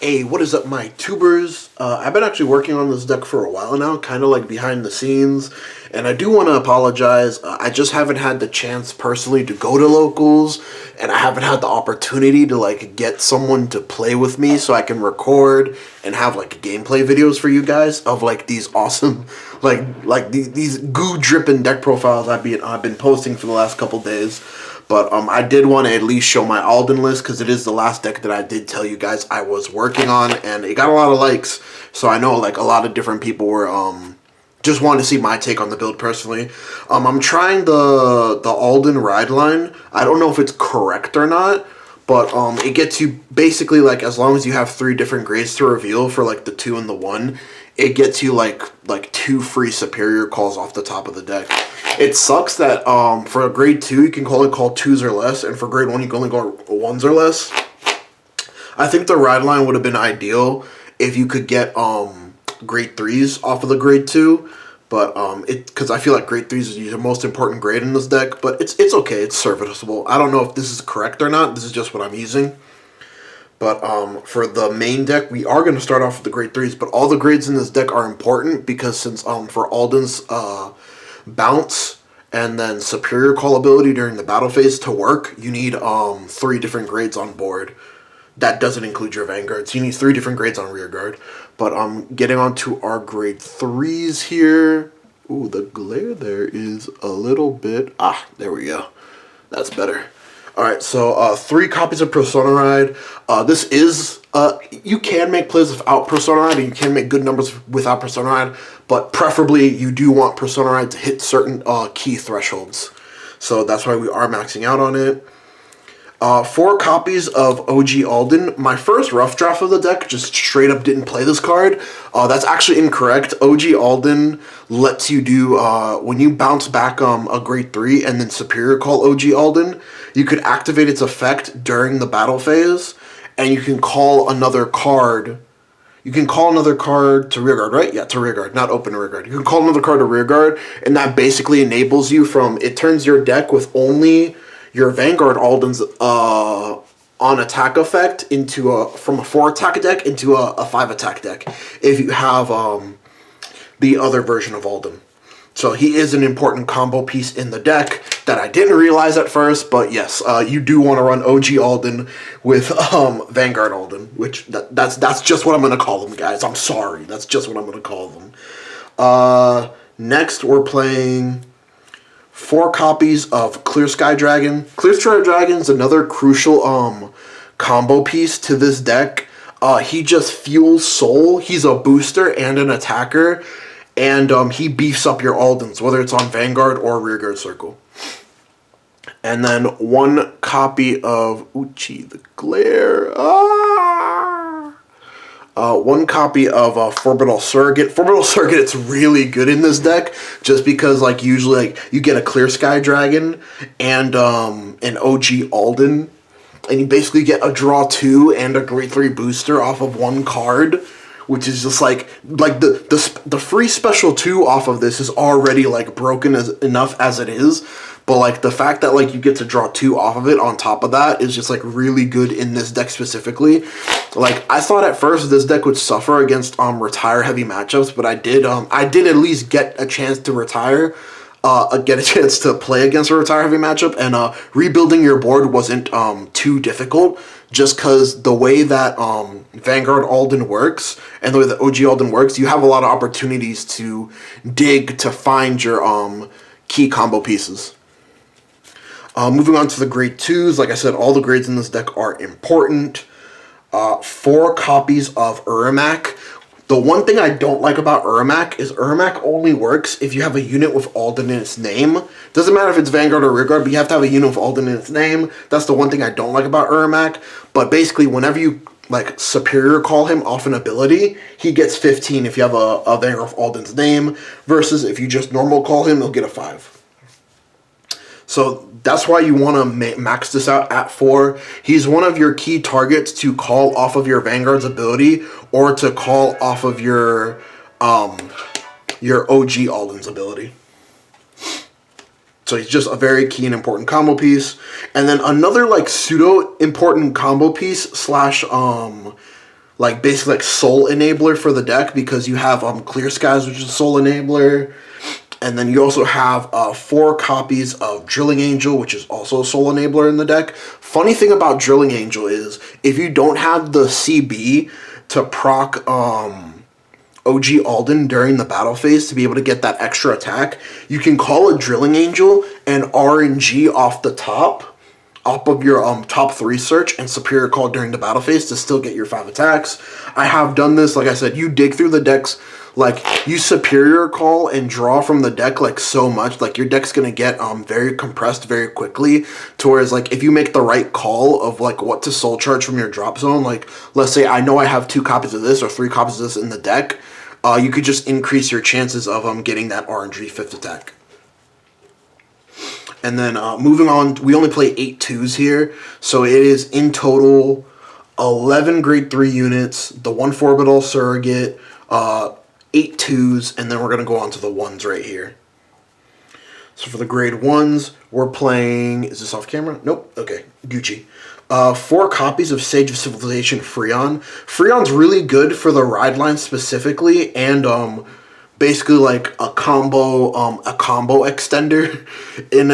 Hey, what is up, my tubers? I've been actually working on this deck for a while now, kind of like behind the scenes, and I do want to apologize. I just haven't had the chance personally to go to locals, and I haven't had the opportunity to like get someone to play with me so I can record and have like gameplay videos for you guys of like these awesome, these goo dripping deck profiles I've been posting for the last couple days. But I did want to at least show my ALDEN list because it is the last deck that I did tell you guys I was working on, and it got a lot of likes. So I know like a lot of different people were just wanting to see my take on the build personally. I'm trying the ALDEN ride line. I don't know if it's correct or not, but it gets you basically like as long as you have 3 different grades to reveal for like the 2 and the 1, it gets you like 2 free superior calls off the top of the deck. It sucks that for a grade 2 you can only call 2s or less, and for grade 1 you can only call 1s or less. I think the ride line would have been ideal if you could get grade 3s off of the grade 2, but because I feel like grade 3s is the most important grade in this deck, but it's okay, it's serviceable. I don't know if this is correct or not. This is just what I'm using. But for the main deck, we are going to start off with the grade 3s, but all the grades in this deck are important because since for ALDEN's bounce and then superior call ability during the battle phase to work, you need 3 different grades on board. That doesn't include your Vanguards. You need 3 different grades on rear guard. But getting on to our grade 3s here. Ooh, the glare there is a little bit... there we go. That's better. Alright, so 3 copies of Persona Ride. This is... you can make plays without Persona Ride, and you can make good numbers without Persona Ride, but preferably you do want Persona Ride to hit certain key thresholds. So that's why we are maxing out on it. 4 copies of OG ALDEN. My first rough draft of the deck just straight up didn't play this card. That's actually incorrect. OG ALDEN lets you do, when you bounce back a grade 3 and then superior call OG ALDEN, you could activate its effect during the battle phase, and you can call another card. You can call another card to rear guard, right? Yeah, to rear guard, not open rear guard. You can call another card to rear guard, and that basically enables you from, it turns your deck with only your Vanguard ALDEN's on attack effect into from a 4 attack deck into a 5 attack deck if you have the other version of ALDEN. So he is an important combo piece in the deck that I didn't realize at first, but yes, you do want to run OG ALDEN with Vanguard ALDEN, which that's just what I'm going to call them, guys. I'm sorry. That's just what I'm going to call them. Next, we're playing 4 copies of Clear Sky Dragon. Clear Sky Dragon is another crucial combo piece to this deck. He just fuels soul. He's a booster and an attacker. And he beefs up your ALDENs, whether it's on Vanguard or Rearguard Circle. And then 1 copy of... Oochie, the glare. 1 copy of Forbital Surrogate. Forbital Surrogate's really good in this deck, just because like usually like you get a Clear Sky Dragon and an OG ALDEN, and you basically get a draw 2 and a grade 3 booster off of 1 card, which is just like the free special 2 off of this is already like broken enough as it is, but like the fact that like you get to draw 2 off of it on top of that is just like really good in this deck specifically. Like I thought at first this deck would suffer against retire heavy matchups, but I did at least get a chance to retire, get a chance to play against a retire heavy matchup, and rebuilding your board wasn't too difficult, just because the way that Vanguard ALDEN works and the way that OG ALDEN works, you have a lot of opportunities to dig to find your key combo pieces. Moving on to the grade 2s, like I said, all the grades in this deck are important. 4 copies of Urimak. The one thing I don't like about Urimak is Urimak only works if you have a unit with ALDEN in its name. Doesn't matter if it's Vanguard or Rearguard, but you have to have a unit with ALDEN in its name. That's the one thing I don't like about Urimak. But basically, whenever you like superior call him off an ability, he gets 15 if you have a Vanguard with ALDEN's name, versus if you just normal call him, he'll get a 5. So that's why you want to max this out at 4. He's one of your key targets to call off of your Vanguard's ability or to call off of your OG ALDEN's ability. So he's just a very key and important combo piece. And then another like pseudo important combo piece slash like basically like soul enabler for the deck, because you have Clear Skies, which is a soul enabler. And then you also have 4 copies of Drilling Angel, which is also a soul enabler in the deck. Funny thing about Drilling Angel is, if you don't have the CB to proc OG Alden during the battle phase to be able to get that extra attack, you can call a Drilling Angel and RNG off the top of your top 3 search and Superior Call during the battle phase to still get your 5 attacks. I have done this, like I said, you dig through the decks, like, you Superior Call and draw from the deck, like, so much. Like, your deck's gonna get very compressed very quickly, to whereas, like, if you make the right call of, like, what to soul charge from your drop zone, like, let's say I know I have 2 copies of this or 3 copies of this in the deck, you could just increase your chances of getting that RNG 5th attack. And then, moving on, we only play 8 2s here, so it is, in total, 11 grade 3 units, the 1 Orbital Surrogate, 8 2s, and then we're going to go on to the 1s right here. So for the grade 1s, we're playing... Is this off camera? Nope. Okay. Gucci. 4 copies of Sage of Civilization Freon. Freon's really good for the ride line specifically, and basically like a combo extender in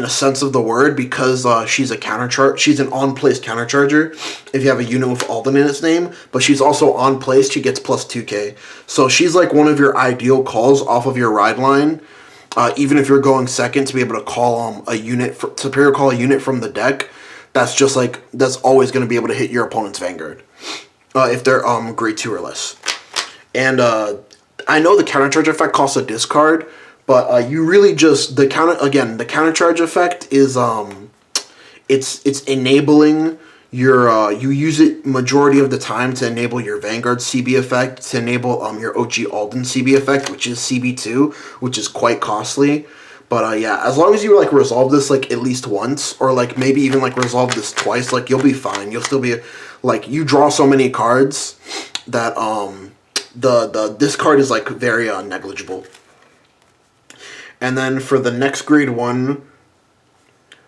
a sense of the word, because she's a countercharge. She's an on-place countercharger if you have a unit with Alden in its name, but she's also on place. She gets plus 2k. So she's like one of your ideal calls off of your ride line. Even if you're going second, to be able to call a unit, Superior Call a unit from the deck, that's just like, that's always going to be able to hit your opponent's Vanguard if they're grade 2 or less. And I know the countercharge effect costs a discard, but you really just, the countercharge effect is it's enabling your you use it majority of the time to enable your Vanguard CB effect, to enable your OG Alden CB effect, which is CB2, which is quite costly. But yeah, as long as you like resolve this like at least once, or like maybe even like resolve this twice, like you'll be fine. You'll still be like, you draw so many cards that this card is like very negligible. And then for the next grade 1,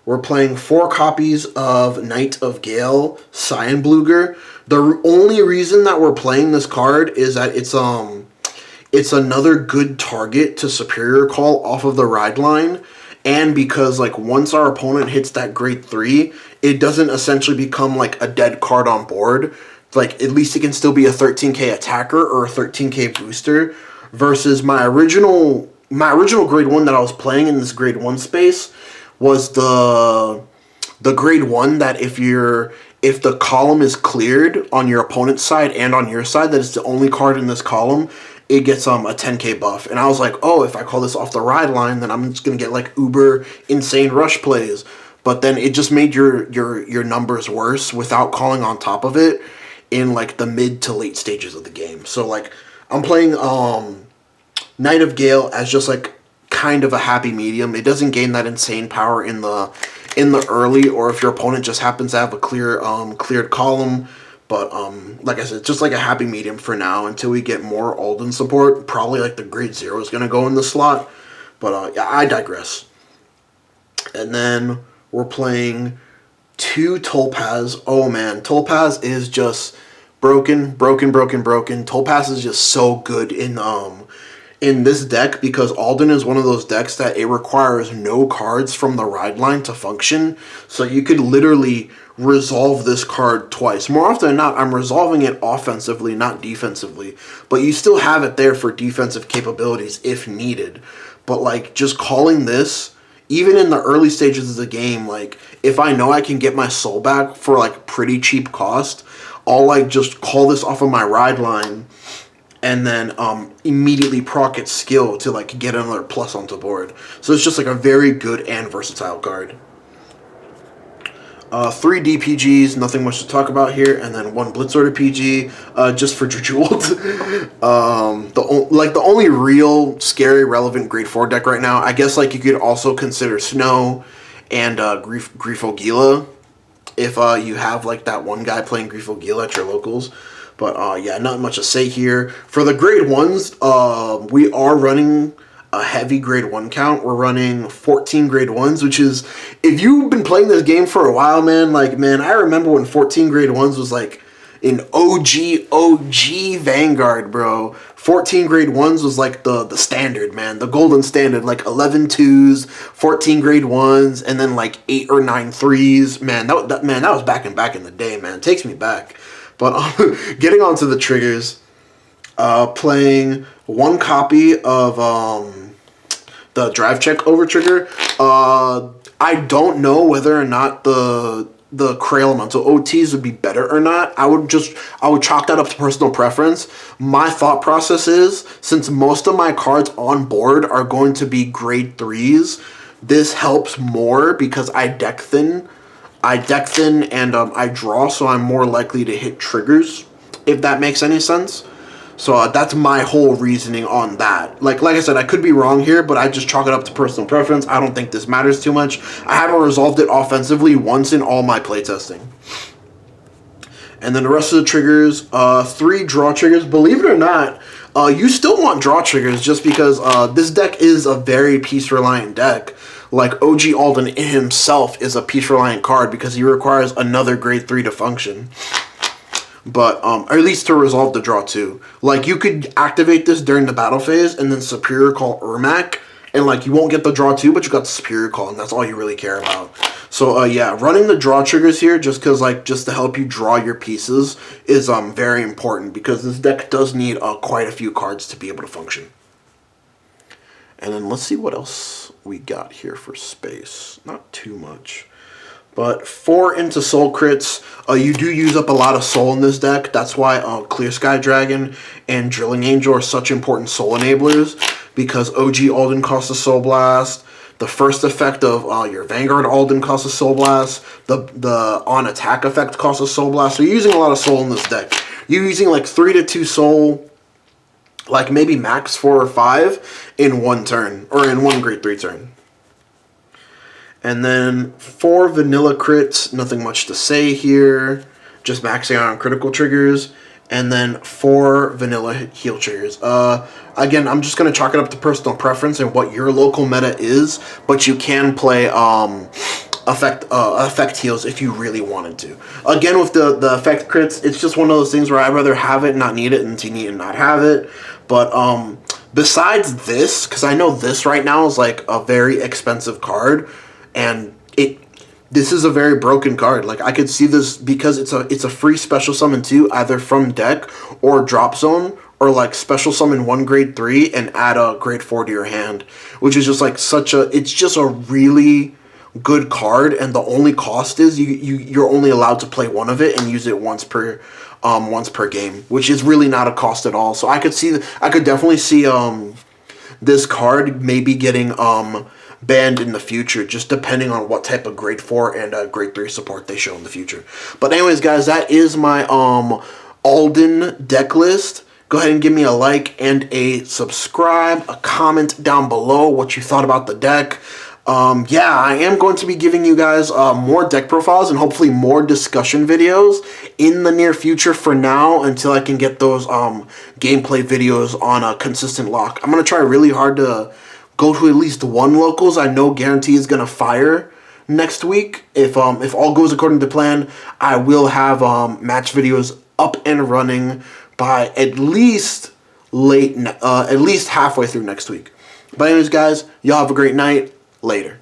we're playing 4 copies of Knight of Gale, Cyanbluger. The only reason that we're playing this card is that it's another good target to Superior Call off of the ride line, and because like once our opponent hits that grade 3, it doesn't essentially become like a dead card on board. Like, at least it can still be a 13k attacker or a 13k booster, versus my original grade 1 that I was playing in this grade 1 space was the grade 1 that if the column is cleared on your opponent's side and on your side, that is the only card in this column, it gets a 10k buff. And I was like, oh, if I call this off the ride line, then I'm just gonna get like uber insane rush plays. But then it just made your numbers worse without calling on top of it in like the mid to late stages of the game. So like, I'm playing Knight of Gale as just like kind of a happy medium. It doesn't gain that insane power in the early, or if your opponent just happens to have a cleared column. But like I said, just like a happy medium for now until we get more Alden support. Probably like the grade 0 is going to go in the slot. But yeah, I digress. And then we're playing 2 Topaz. Oh man, Topaz is just broken. Topaz is just so good in this deck, because Alden is one of those decks that it requires no cards from the ride line to function. So you could literally resolve this card twice. More often than not, I'm resolving it offensively, not defensively. But you still have it there for defensive capabilities if needed. But like, just calling this, even in the early stages of the game, like, if I know I can get my soul back for like pretty cheap cost, I'll like just call this off of my ride line and then immediately proc its skill to like get another plus onto board. So it's just like a very good and versatile card. 3 DPGs, nothing much to talk about here, and then 1 Blitz Order PG, just for Jeweled. The only real scary relevant grade 4 deck right now, I guess like you could also consider Snow and Grifo Gila, if you have like that one guy playing Grifo Gila at your locals. But yeah, not much to say here. For the grade 1s, we are running a heavy grade 1 count. We're running 14 grade 1s, which is, if you've been playing this game for a while, man, I remember when 14 grade 1s was like, in OG Vanguard, bro. 14 grade 1s was like the standard, man. The golden standard. Like 11 2s, 14 grade 1s, and then like 8 or 9 3s. Man, that was back in the day, man. It takes me back. But getting onto the triggers, playing one copy of the drive check over trigger. I don't know whether or not the Cray Elemental OTs would be better or not. I would chalk that up to personal preference. My thought process is, since most of my cards on board are going to be grade 3s, this helps more because I deck thin and I draw, so I'm more likely to hit triggers, if that makes any sense. So that's my whole reasoning on that. Like I said, I could be wrong here, but I just chalk it up to personal preference. I don't think this matters too much. I haven't resolved it offensively once in all my playtesting. And then the rest of the triggers, 3 draw triggers. Believe it or not, you still want draw triggers just because this deck is a very piece-reliant deck. Like, OG Alden himself is a piece-reliant card because he requires another grade 3 to function. But, or at least to resolve the draw too. Like, you could activate this during the battle phase and then Superior Call Ermac. And, like, you won't get the draw too, but you got the Superior Call, and that's all you really care about. So, yeah, running the draw triggers here just because, like, just to help you draw your pieces is very important because this deck does need quite a few cards to be able to function. And then let's see what else we got here for space. Not too much. But 4 into soul crits, you do use up a lot of soul in this deck. That's why Clear Sky Dragon and Drilling Angel are such important soul enablers, because OG Alden costs a soul blast. The first effect of your Vanguard Alden costs a soul blast. The on attack effect costs a soul blast. So you're using a lot of soul in this deck. You're using like 3 to 2 soul, like maybe max 4 or 5 in one turn, or in one grade 3 turn. And then 4 vanilla crits, nothing much to say here, just maxing out on critical triggers. And then 4 vanilla heal triggers. Again, I'm just going to chalk it up to personal preference and what your local meta is, but you can play effect heals if you really wanted to. Again, with the effect crits, it's just one of those things where I'd rather have it and not need it than to need and not have it. But besides this, because I know this right now is like a very expensive card, and this is a very broken card. Like, I could see this because it's a free special summon too, either from deck or drop zone, or like special summon 1 grade 3 and add a grade 4 to your hand, which is just like it's just a really good card. And the only cost is you're only allowed to play one of it and use it once per game, which is really not a cost at all. So I could definitely see this card maybe getting banned in the future, just depending on what type of grade 4 and grade 3 support they show in the future. But anyways, guys, that is my Alden deck list. Go ahead and give me a like and a subscribe, a comment down below what you thought about the deck. Yeah, I am going to be giving you guys more deck profiles and hopefully more discussion videos in the near future for now, until I can get those gameplay videos on a consistent lock. I'm going to try really hard to go to at least 1 locals I know guarantee is going to fire next week. If all goes according to plan, I will have match videos up and running by at least halfway through next week. But anyways, guys, y'all have a great night. Later.